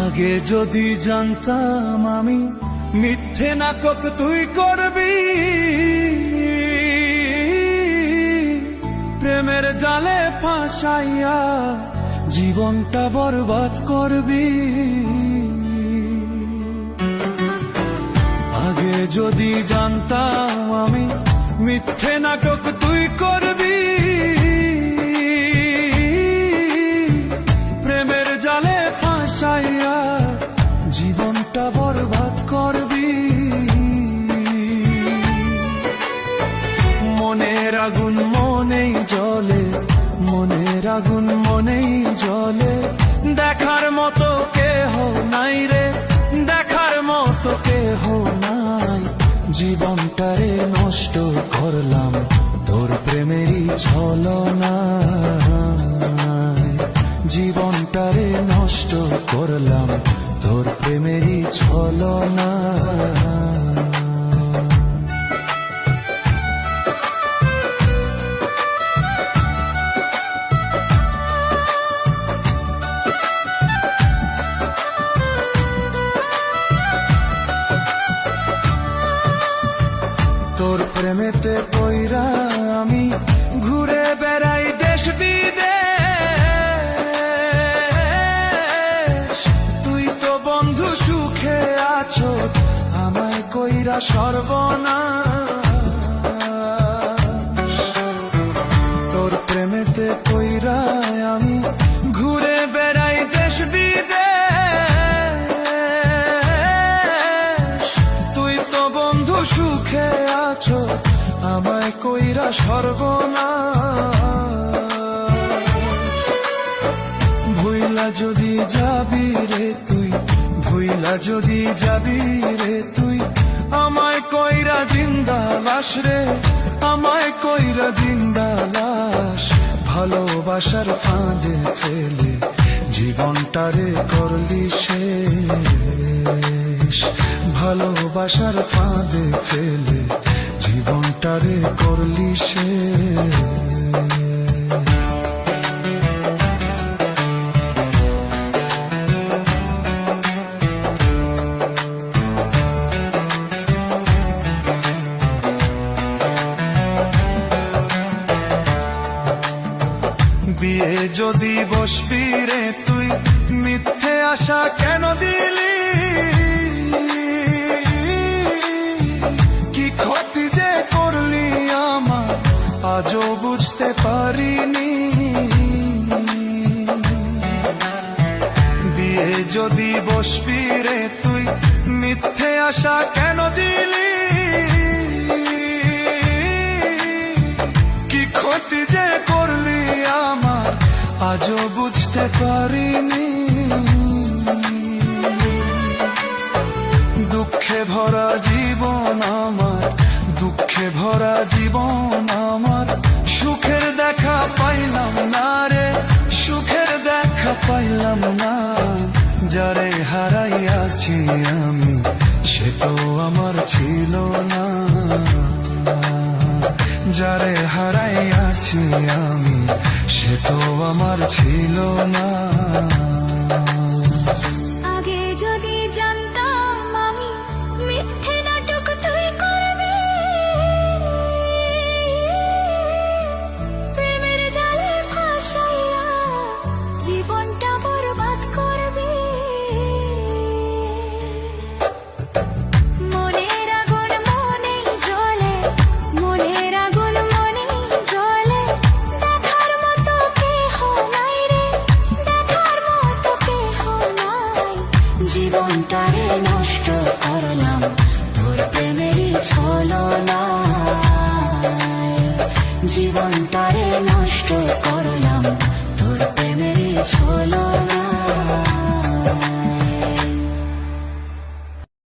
আগে যদি জানতাম আমি মিথ্যে নাটক তুই করবি, প্রেমের জালে ফাঁসাইয়া জীবনটা বরবাদ করবি। আগে যদি জানতাম আমি মিথ্যে নাটক তুই করবি, প্রেমের জালে ফাঁসাইয়া জীবনটা বরবাদ করবি। মনের আগুন মনেই জ্বলে, মনের আগুন মনেই জ্বলে, দেখার মতো কেহ নাই রে, দেখার মতো কেহ নাই। জীবনটারে নষ্ট করলাম তোর প্রেমেরই ছলনায়, জীবনটারে নষ্ট করলাম তোর প্রেমেরই ছলনায়। তোর প্রেমেতে পইরা আমি ঘুরে বেড়াই দেশ বিদেশ, তুই তো বন্ধু সুখে আছো আমায় কইরা সর্বনাশ। তোর প্রেমেতে পইরা আমি ঘুরে বেড়াই দেশ বিদেশ, তুই তো বন্ধু সুখে আছো আমায় কইরা সর্বনাশ। ভুইলা যদি যাবি রে তুই, ভুইলা যদি যাবি রে তুই, আমায় কইরা জিন্দা লাশ রে, আমায় কইরা জিন্দা লাশ। ভালোবাসার ফাঁদে ফেলে জীবনটারে করলি শেষ, ভালোবাসার ফাঁদে ফেলে জীবনটারে করলি শেষ। বিয়ে যদি বসবি রে তুই, মিথ্যে আশা কেন দিলি, কি ক্ষতি যে করলি আমার আজও বুঝতে পারিনি। বিয়ে যদি বসবি রে তুই, মিথ্যে আশা কেন দিলি, কি ক্ষতি যে করলি আমার আজও বুঝতে পারিনি। দুঃখে ভরা জীবন আমার, দুঃখে ভরা জীবন আমার, সুখের দেখা পাইলাম না রে, সুখের দেখা পাইলাম না। যারে হারাইয়াছি আমি সে তো আমার ছিল না, যারে হারাইয়াছি আমি সে তো আমার ছিল না। আগে যদি জানতাম আমি মিথ্যে নাটক তুই করবি, প্রেমের জালে ফাঁসাইয়া জীবনটা বরবাদ করবি। মনের আগুন মনেই জ্বলে, মনের আগুন মনেই জ্বলে, দেখার মতো কেহ নাই রে, দেখার মতো কেহ নাই। জীবনটারে নষ্ট করলাম তোর প্রেমেরই ছলনায়, জীবনটারে নষ্ট করলাম তোর প্রেমেরই ছলনায়।